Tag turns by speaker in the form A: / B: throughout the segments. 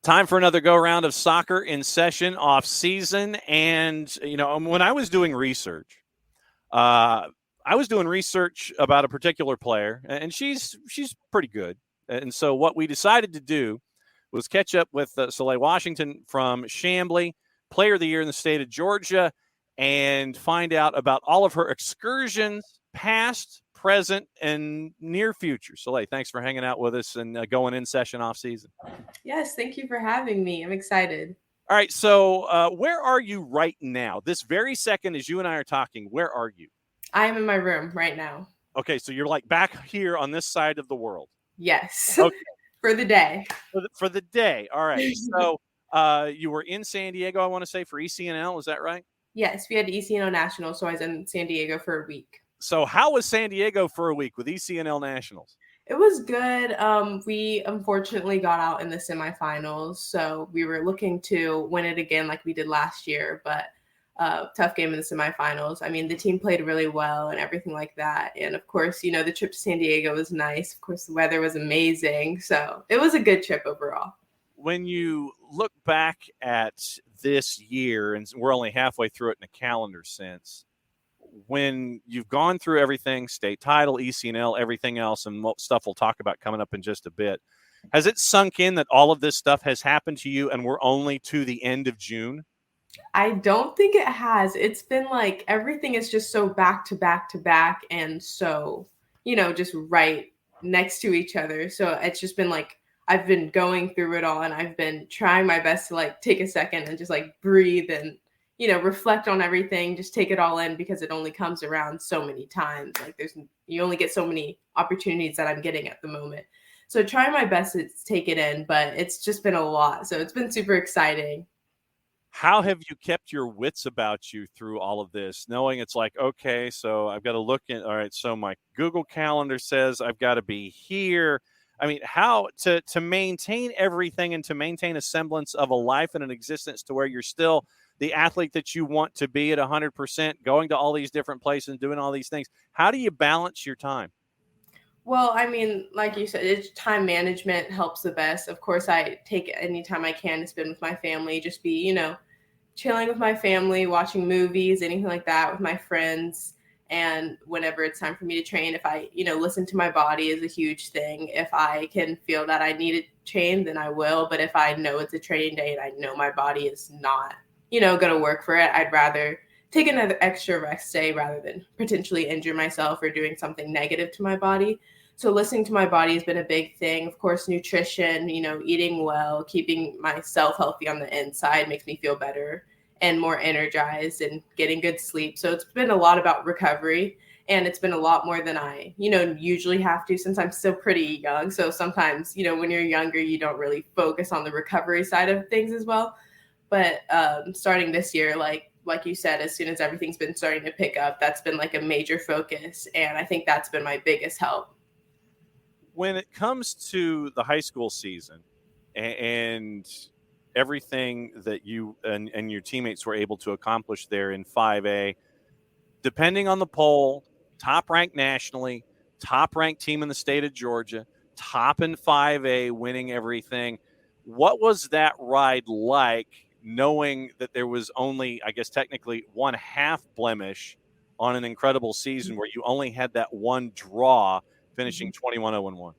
A: Time for another go-round of Soccer in Session off season. And, when I was doing research, I was doing research about a particular player, and she's pretty good. And so what we decided to do was catch up with Solai Washington from Chamblee, Player of the Year in the state of Georgia, and find out about all of her excursions, past, present, and near future. Solai, thanks for hanging out with us and going in session off season.
B: Yes, thank you for having me. I'm excited.
A: All right, so where are you right now? This very second as you and I are talking, where are you?
B: I am in my room right now.
A: Okay, so you're like back here on this side of the world.
B: Yes.
A: Okay.
B: For the day.
A: For the day. All right. So you were in San Diego, I want to say, for ECNL. Is that right?
B: Yes, we had ECNL National, so I was in San Diego for a week.
A: So how was San Diego for a week with ECNL Nationals?
B: It was good. We unfortunately got out in the semifinals, so we were looking to win it again like we did last year, but tough game in the semifinals. I mean, the team played really well and everything like that. And of course, the trip to San Diego was nice. Of course, the weather was amazing. So it was a good trip overall.
A: When you look back at this year, and we're only halfway through it in a calendar sense, when you've gone through everything, state title, ECNL, everything else, and stuff we'll talk about coming up in just a bit, has it sunk in that all of this stuff has happened to you and we're only to the end of June?
B: I don't think it has. It's been like everything is just so back to back to back and so, just right next to each other. So it's just been like I've been going through it all and I've been trying my best to like take a second and just like breathe and reflect on everything, just take it all in because it only comes around so many times. Like you only get so many opportunities that I'm getting at the moment. So trying my best to take it in, but it's just been a lot. So it's been super exciting.
A: How have you kept your wits about you through all of this, knowing it's like, okay, so I've got to look in. All right, so my Google Calendar says I've got to be here. I mean, how to maintain everything and to maintain a semblance of a life and an existence to where you're still the athlete that you want to be at 100%, going to all these different places and doing all these things. How do you balance your time?
B: Well, I mean, like you said, time management helps the best. Of course, I take any time I can to spend with my family, just be, chilling with my family, watching movies, anything like that with my friends. And whenever it's time for me to train, if I, listen to my body is a huge thing. If I can feel that I need to train, then I will. But if I know it's a training day and I know my body is not, going to work for it, I'd rather take another extra rest day rather than potentially injure myself or doing something negative to my body. So listening to my body has been a big thing. Of course, nutrition, eating well, keeping myself healthy on the inside makes me feel better and more energized and getting good sleep. So it's been a lot about recovery, and it's been a lot more than I, usually have to since I'm still pretty young. So sometimes, when you're younger, you don't really focus on the recovery side of things as well. But starting this year, like you said, as soon as everything's been starting to pick up, that's been like a major focus. And I think that's been my biggest help.
A: When it comes to the high school season and everything that you and your teammates were able to accomplish there in 5A, depending on the poll, top ranked nationally, top ranked team in the state of Georgia, top in 5A, winning everything. What was that ride like, knowing that there was only, I guess, technically one half blemish on an incredible season where you only had that one draw, finishing 21-0-1?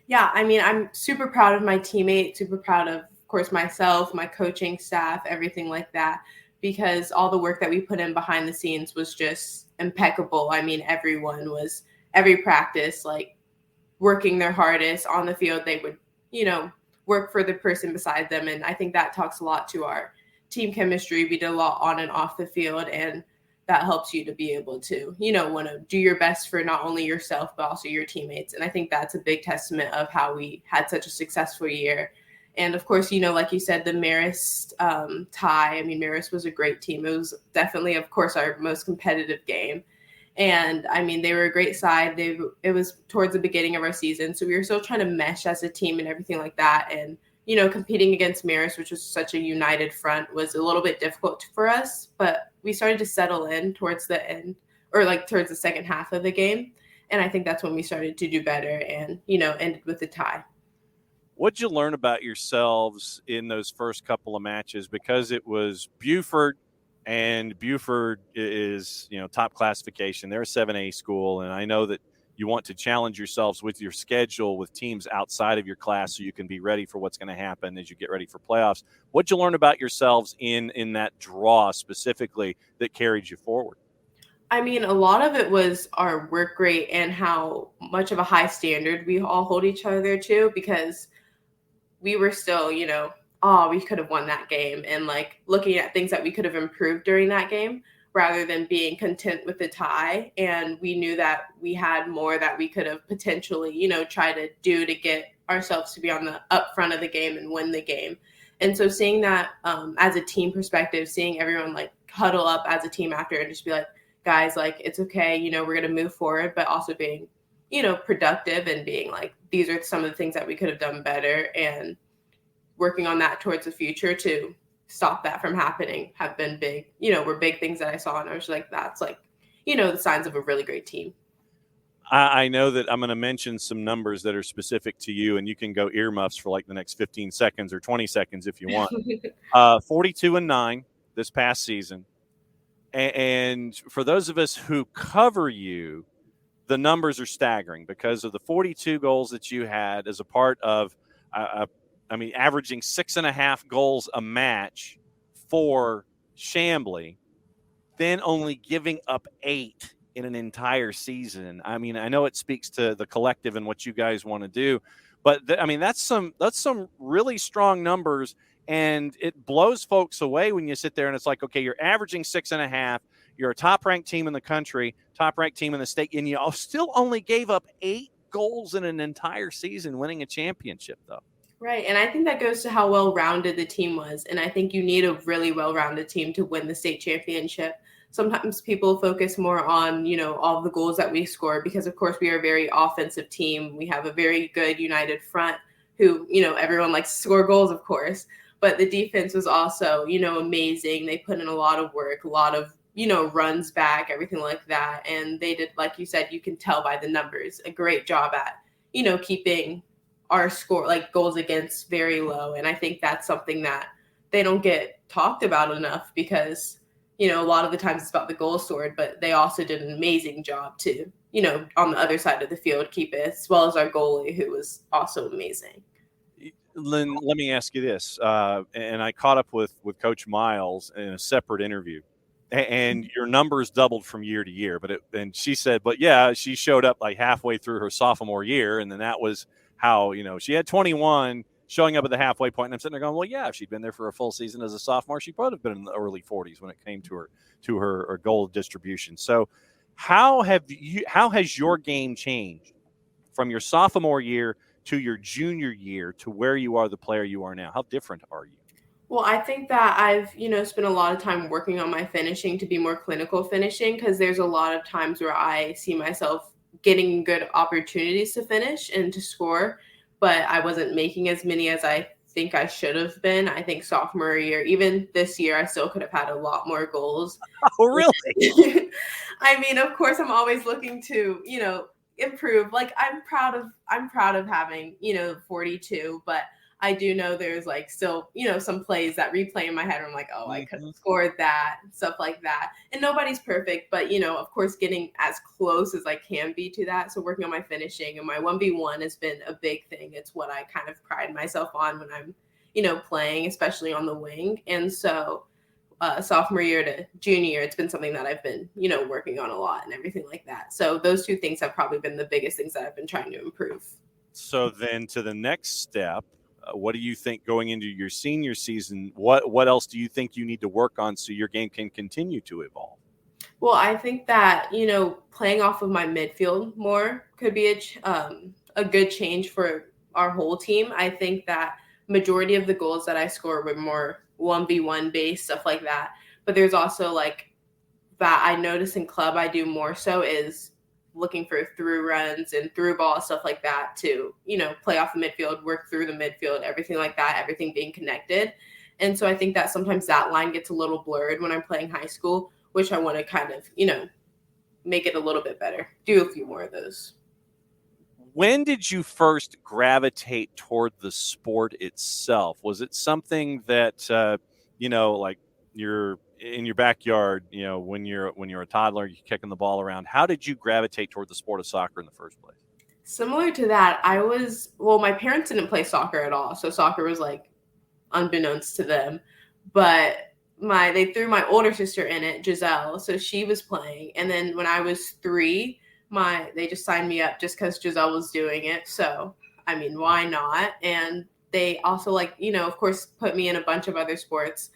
B: Yeah, I mean, I'm super proud of my teammates, super proud of course, myself, my coaching staff, everything like that, because all the work that we put in behind the scenes was just impeccable. I mean, every practice, like working their hardest on the field. They would, work for the person beside them. And I think that talks a lot to our team chemistry. We did a lot on and off the field, and that helps you to be able to, want to do your best for not only yourself, but also your teammates. And I think that's a big testament of how we had such a successful year. And of course, like you said, the Marist tie. I mean, Marist was a great team. It was definitely, of course, our most competitive game. And I mean, they were a great side. It was towards the beginning of our season. So we were still trying to mesh as a team and everything like that. And, competing against Marist, which was such a united front, was a little bit difficult for us. But we started to settle in towards the end, or like towards the second half of the game. And I think that's when we started to do better and, ended with the tie.
A: What'd you learn about yourselves in those first couple of matches? Because it was Buford, and Buford is, top classification. They're a 7A school, and I know that you want to challenge yourselves with your schedule with teams outside of your class so you can be ready for what's going to happen as you get ready for playoffs. What'd you learn about yourselves in that draw specifically that carried you forward?
B: I mean, a lot of it was our work rate and how much of a high standard we all hold each other to, because we were still, oh, we could have won that game, and like looking at things that we could have improved during that game rather than being content with the tie. And we knew that we had more that we could have potentially, try to do to get ourselves to be on the up front of the game and win the game. And so seeing that as a team perspective, seeing everyone like huddle up as a team after and just be like, guys, like, it's okay, we're going to move forward, but also being, productive and being like, these are some of the things that we could have done better, and working on that towards the future to stop that from happening have been big, were big things that I saw. And I was like, that's like, the signs of a really great team.
A: I know that I'm going to mention some numbers that are specific to you, and you can go earmuffs for like the next 15 seconds or 20 seconds if you want. 42-9 this past season. And for those of us who cover you, the numbers are staggering because of the 42 goals that you had as a part of, averaging 6.5 goals a match for Chamblee, then only giving up 8 in an entire season. I mean, I know it speaks to the collective and what you guys want to do, but that's some really strong numbers, and it blows folks away when you sit there and it's like, okay, you're averaging 6.5. You're a top-ranked team in the country, top-ranked team in the state, and you still only gave up 8 goals in an entire season, winning a championship, though.
B: Right. And I think that goes to how well-rounded the team was. And I think you need a really well-rounded team to win the state championship. Sometimes people focus more on, all the goals that we score because, of course, we are a very offensive team. We have a very good united front who, everyone likes to score goals, of course. But the defense was also, amazing. They put in a lot of work, a lot of, runs back, everything like that. And they did, like you said, you can tell by the numbers, a great job at, keeping our score, like goals against, very low. And I think that's something that they don't get talked about enough because, a lot of the times it's about the goal scored, but they also did an amazing job to, on the other side of the field, keep it, as well as our goalie, who was also amazing.
A: Lynn, let me ask you this. And I caught up with Coach Miles in a separate interview, and your numbers doubled from year to year. And she said, but yeah, she showed up like halfway through her sophomore year, and then that was how, she had 21 showing up at the halfway point. And I'm sitting there going, well, yeah, if she'd been there for a full season as a sophomore, she probably would have been in the early 40s when it came to her goal distribution. So how has your game changed from your sophomore year to your junior year to where you are the player you are now? How different are you?
B: Well, I think that I've, spent a lot of time working on my finishing to be more clinical finishing, because there's a lot of times where I see myself getting good opportunities to finish and to score, but I wasn't making as many as I think I should have been. I think sophomore year, even this year, I still could have had a lot more goals.
A: Oh, really?
B: I mean, of course, I'm always looking to, improve. Like I'm proud of having, 42, but I do know there's like still, some plays that replay in my head where I'm like, oh, I could have scored that, stuff like that. And nobody's perfect, but, of course, getting as close as I can be to that. So working on my finishing and my 1v1 has been a big thing. It's what I kind of pride myself on when I'm, playing, especially on the wing. And so sophomore year to junior year, it's been something that I've been, working on a lot and everything like that. So those two things have probably been the biggest things that I've been trying to improve.
A: So then to the next step, what do you think going into your senior season? What else do you think you need to work on so your game can continue to evolve?
B: Well, I think that, playing off of my midfield more could be a good change for our whole team. I think that majority of the goals that I score were more 1v1 based, stuff like that. But there's also like that I notice in club I do more so is looking for through runs and through ball, stuff like that to, play off the midfield, work through the midfield, everything like that, everything being connected. And so I think that sometimes that line gets a little blurred when I'm playing high school, which I want to kind of, make it a little bit better. Do a few more of those.
A: When did you first gravitate toward the sport itself? Was it something that like you're in your backyard, when you're a toddler, you're kicking the ball around? How did you gravitate toward the sport of soccer in the first place?
B: Similar to that, my parents didn't play soccer at all, so soccer was like unbeknownst to them. But they threw my older sister in it, Giselle, so she was playing. And then when I was 3, they just signed me up just because Giselle was doing it. So I mean, why not? And they also of course, put me in a bunch of other sports,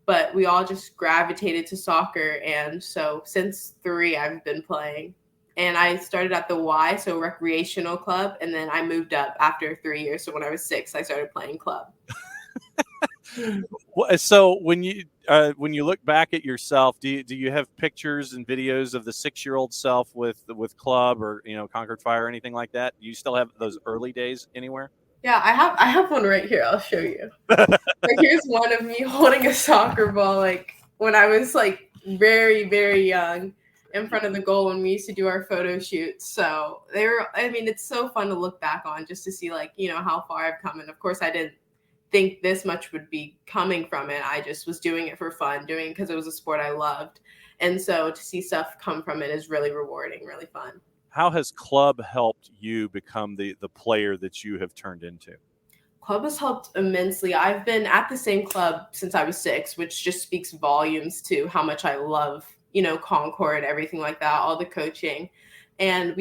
B: but we all just gravitated to soccer. And so since 3, I've been playing. And I started at the Y, so recreational club, and then I moved up after 3 years. So when I was 6, I started playing club.
A: So when you look back at yourself, do you have pictures and videos of the 6-year-old self with club or Concord Fire or anything like that? Do you still have those early days anywhere?
B: Yeah, I have one right here. I'll show you. Here's one of me holding a soccer ball, when I was very, very young, in front of the goal when we used to do our photo shoots. So it's so fun to look back on, just to see how far I've come. And of course I didn't think this much would be coming from it. I just was doing it for fun, doing it because it was a sport I loved. And so to see stuff come from it is really rewarding, really fun.
A: How has club helped you become the player that you have turned into?
B: Club has helped immensely. I've been at the same club since I was 6, which just speaks volumes to how much I love, Concord, everything like that, all the coaching. And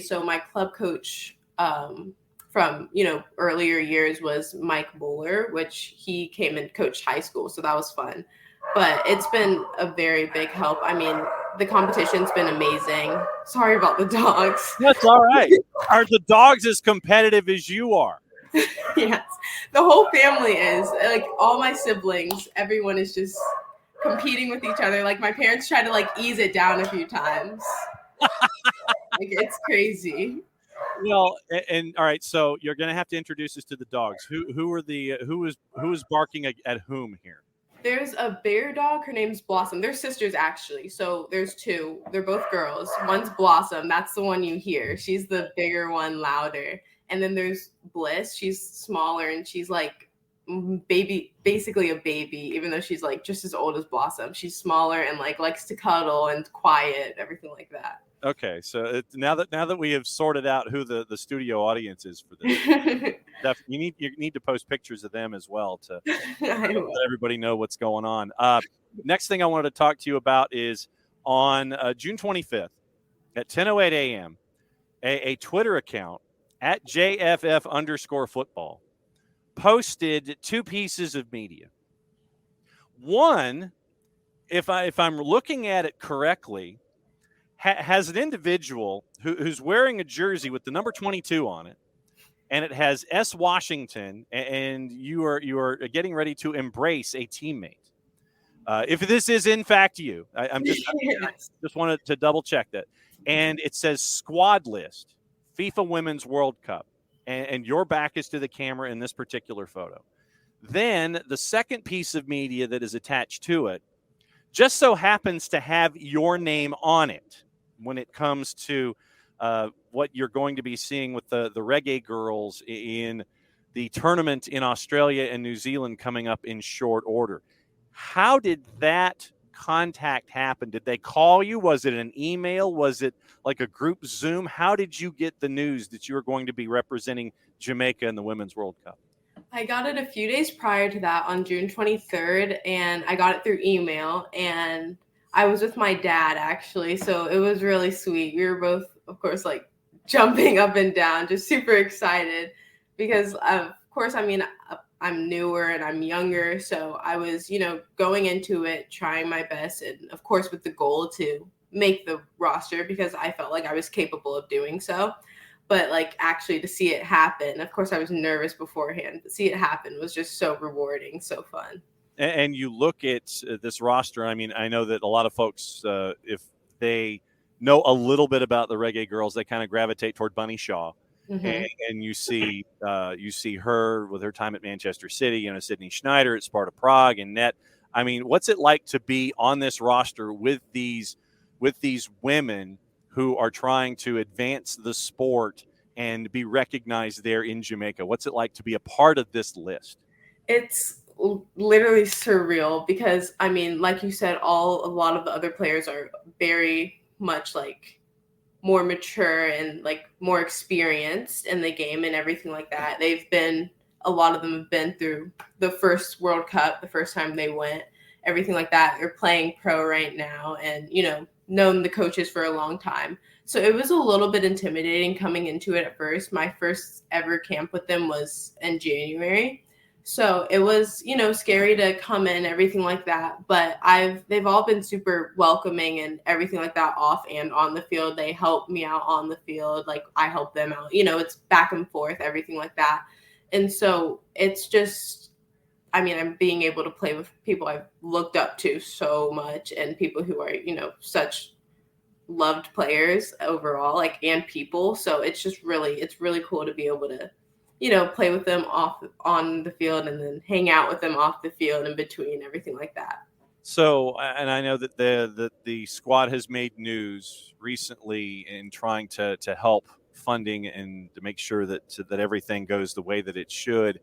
B: so my club coach from, earlier years was Mike Bowler, which he came and coached high school. So that was fun. But it's been a very big help. I mean, the competition's been amazing. Sorry about the dogs.
A: That's all right. Are the dogs as competitive as you are?
B: Yes. The whole family is. All my siblings, everyone is just competing with each other. My parents try to ease it down a few times. It's crazy.
A: Well, and all right, so you're going to have to introduce us to the dogs. Who is barking at whom here?
B: There's a bear dog. Her name's Blossom. They're sisters, actually. So there's 2. They're both girls. One's Blossom. That's the one you hear. She's the bigger one, louder. And then there's Bliss. She's smaller, and she's basically a baby, even though she's just as old as Blossom. She's smaller and likes to cuddle and quiet, everything like that.
A: Okay, so now that we have sorted out who the studio audience is for this, you need to post pictures of them as well to let everybody know what's going on. Next thing I wanted to talk to you about is on June 25th at 10:08 a.m. A Twitter account at JFF_football posted 2 pieces of media. One, if I'm looking at it correctly, has an individual who's wearing a jersey with the number 22 on it, and it has S. Washington, and you are getting ready to embrace a teammate. If this is in fact you, I just wanted to double check that. And it says squad list, FIFA Women's World Cup, and your back is to the camera in this particular photo. Then the second piece of media that is attached to it just so happens to have your name on it when it comes to what you're going to be seeing with the Reggae Girls in the tournament in Australia and New Zealand coming up in short order. How did that contact happen? Did they call you? Was it an email? Was it like a group Zoom? How did you get the news that you were going to be representing Jamaica in the Women's World Cup?
B: I got it a few days prior to that on June 23rd, and I got it through email, and I was with my dad, actually, so it was really sweet. We were both, of course, jumping up and down, just super excited because, of course, I'm newer and I'm younger, so I was, going into it, trying my best, and, of course, with the goal to make the roster because I felt like I was capable of doing so. But actually to see it happen, of course I was nervous beforehand, but see it happen was just so rewarding, so fun.
A: And you look at this roster. I know that a lot of folks, if they know a little bit about the Reggae Girls, they kind of gravitate toward Bunny Shaw. Mm-hmm. And you see her with her time at Manchester City, Sydney Schneider at Sparta Prague and net. What's it like to be on this roster with these women who are trying to advance the sport and be recognized there in Jamaica? What's it like to be a part of this list?
B: It's literally surreal because I mean, like you said, a lot of the other players are very much like more mature and like more experienced in the game and everything like that. A lot of them have been through the first World Cup, the first time they went, everything like that. They're playing pro right now and, known the coaches for a long time. So it was a little bit intimidating coming into it at first. My first ever camp with them was in January. So it was, scary to come in, everything like that. But they've all been super welcoming and everything like that off and on the field. They help me out on the field. Like I help them out, it's back and forth, everything like that. And so it's just, I mean, I'm being able to play with people I've looked up to so much and people who are, such loved players overall, like, and people. So it's really cool to be able to, play with them off on the field and then hang out with them off the field in between, everything like that.
A: So, and I know that the squad has made news recently in trying to help funding and to make sure that everything goes the way that it should.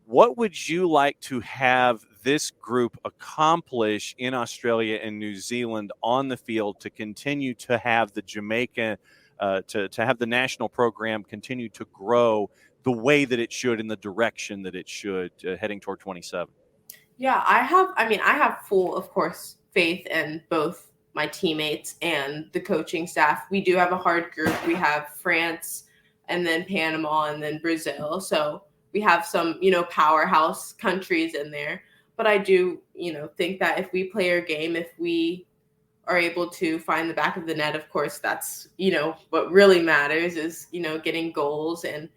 A: What would you like to have this group accomplish in Australia and New Zealand on the field to continue to have the Jamaica, to have the national program continue to grow the way that it should in the direction that it should heading toward 27?
B: Yeah, I have full, of course, faith in both my teammates and the coaching staff. We do have a hard group. We have France and then Panama and then Brazil. So we have some, powerhouse countries in there. But I do, think that if we play our game, if we are able to find the back of the net, of course, that's, what really matters is, getting goals and,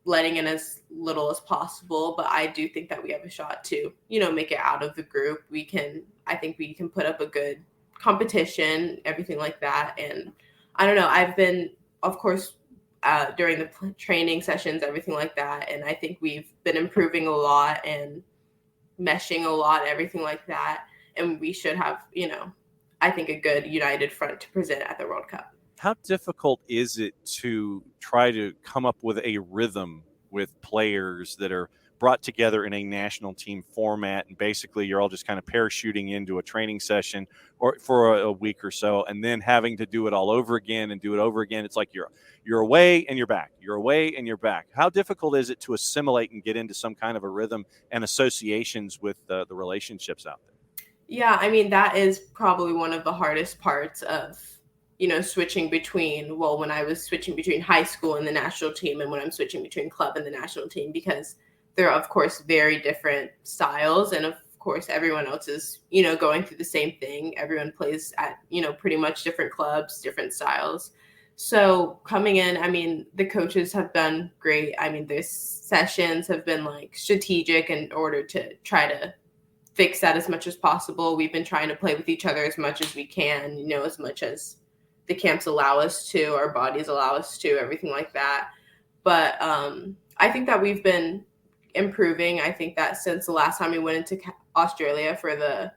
B: letting in as little as possible. But I do think that we have a shot to, make it out of the group. I think we can put up a good competition, everything like that. And I don't know, I've been, of course, during the training sessions, everything like that. And I think we've been improving a lot and meshing a lot, everything like that. And we should have, I think a good united front to present at the World Cup.
A: How difficult is it to try to come up with a rhythm with players that are brought together in a national team format, and basically you're all just kind of parachuting into a training session or for a week or so, and then having to do it all over again and do it over again? It's like you're away and you're back. You're away and you're back. How difficult is it to assimilate and get into some kind of a rhythm and associations with the relationships out there?
B: Yeah, I mean, that is probably one of the hardest parts of switching between, when I was switching between high school and the national team and when I'm switching between club and the national team, because they're, of course, very different styles. And of course, everyone else is, going through the same thing. Everyone plays at, pretty much different clubs, different styles. So coming in, I mean, the coaches have done great. I mean, their sessions have been like strategic in order to try to fix that as much as possible. We've been trying to play with each other as much as we can, as much as the camps allow us to, our bodies allow us to, everything like that. But I think that we've been improving. I think that since the last time we went into Australia for the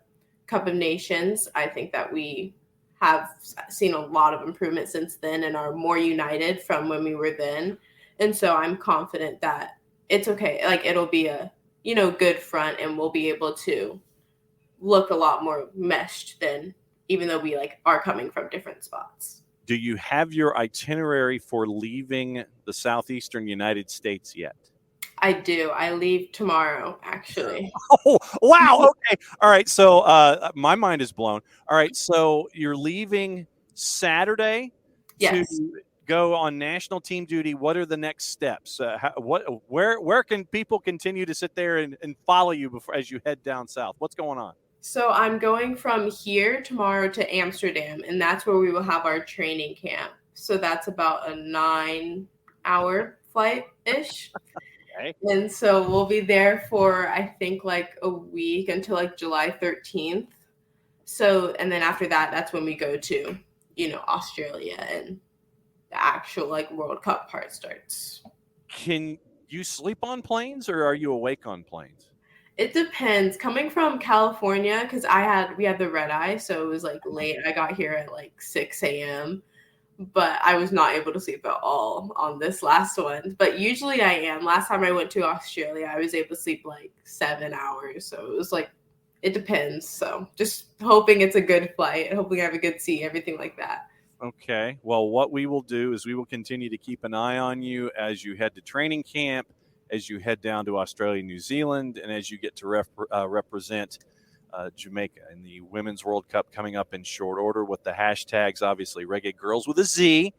B: Cup of Nations, I think that we have seen a lot of improvement since then and are more united from when we were then. And so I'm confident that it's okay. Like it'll be a, good front and we'll be able to look a lot more meshed than even though we are coming from different spots.
A: Do you have your itinerary for leaving the southeastern United States yet?
B: I do. I leave tomorrow, actually.
A: Oh, wow. Okay. All right. So my mind is blown. All right. So you're leaving Saturday to
B: Yes.
A: go on national team duty. What are the next steps? Where can people continue to sit there and follow you as you head down south? What's going on?
B: So I'm going from here tomorrow to Amsterdam, and that's where we will have our training camp. So that's about a 9-hour flight-ish.
A: Okay.
B: And so we'll be there for, I think, a week until July 13th. So, and then after that, that's when we go to, Australia and the actual World Cup part starts.
A: Can you sleep on planes or are you awake on planes?
B: It depends. Coming from California, because we had the red eye, so it was late. I got here at 6 a.m. but I was not able to sleep at all on this last one. But usually I am. Last time I went to Australia, I was able to sleep like 7 hours. So it was like, it depends. So just hoping it's a good flight, hoping I have a good seat, everything like that.
A: Okay. Well, what we will do is we will continue to keep an eye on you as you head to training camp, as you head down to Australia, New Zealand, and as you get to represent Jamaica in the Women's World Cup coming up in short order with the hashtags, obviously, Reggae Girls with a Z,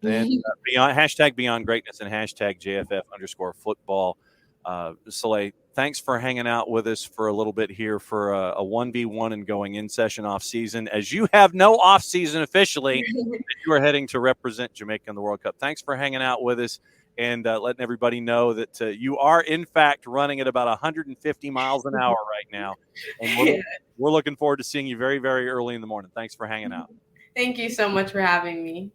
A: and beyond hashtag Beyond Greatness and hashtag JFF_football. Solai, thanks for hanging out with us for a little bit here for a 1v1 and going in session off season. As you have no off season officially, you are heading to represent Jamaica in the World Cup. Thanks for hanging out with us and letting everybody know that you are, in fact, running at about 150 miles an hour right now. And we're looking forward to seeing you very, very early in the morning. Thanks for hanging out.
B: Thank you so much for having me.